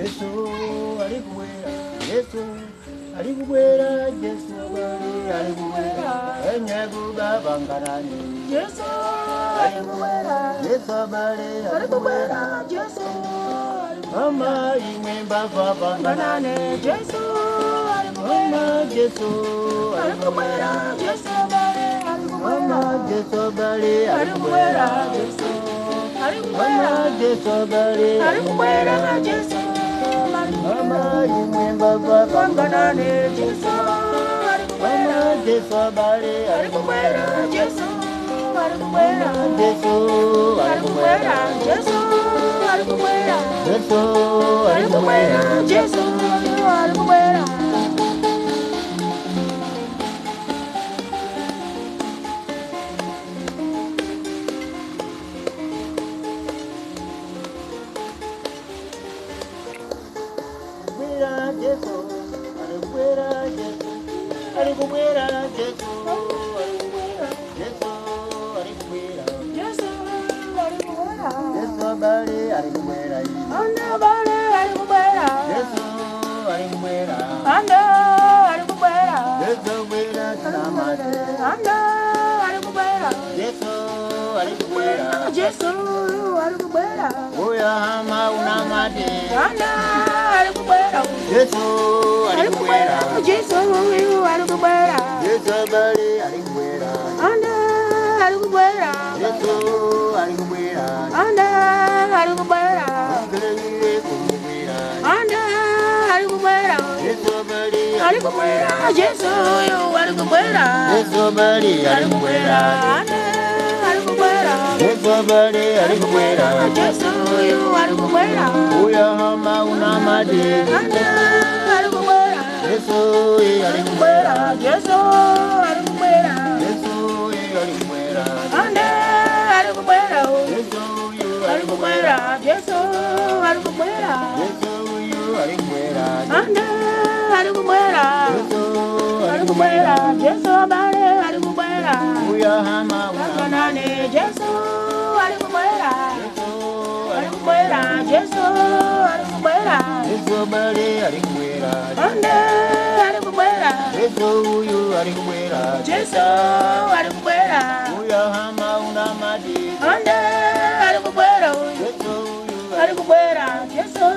Jeso arikubwera, Jeso arikubwera, Jeso arikubwera, enyaguga bangarani. Jeso arikubwera, Jeso arikubwera, Jeso mama imwemba bangarani. Jeso arikubwera, Jeso arikubwera, Jeso mama Jeso arikubwera, Jeso arikubwera, Jeso arikubwera, Jeso mama imwemba bangarani. Jeso arikubwera, Jeso arikubwera, Jeso arikubwera, Jeso arikubwera, Jeso arikubwera, Jeso arikubwera, Jeso arikubwera. Jeso arikubwera, Jeso arikubwera, Jeso arikubwera, Jeso arikubwera, Jeso arikubwera, Jeso arikubwera, anda bale arikubwera, Jeso arikubwera, anda arikubwera, Jeso arikubwera, anda arikubwera, Jeso arikubwera, Jeso arikubwera, oya hama unamade, anda arikubwera, Jeso arikubwera, Jeso arikubwera, Jeso arikubwera, anda arikubwera, Jeso arikubwera, anda arikubwera, anda arikubwera, Jeso arikubwera, Jeso arikubwera, Jeso arikubwera, anda arikubwera, Jeso arikubwera, Jeso arikubwera, oya hama unamade, anda arikubwera, Jeso arikubwera, Jeso arikubwera, Jeso arikubwera, anda arikubwera, Jeso arikubwera, Jeso arikubwera, Jeso arikubwera, anda arikubwera, Jeso arikubwera, Jeso arikubwera, oya hama unamade, Jeso arikubwera, Jeso arikubwera, Jeso arikubwera, Jeso arikubwera, anda arikubwera, Jeso arikubwera, Jeso arikubwera, oya hama unamade, anda arikubwera, Jeso arikubwera, Jeso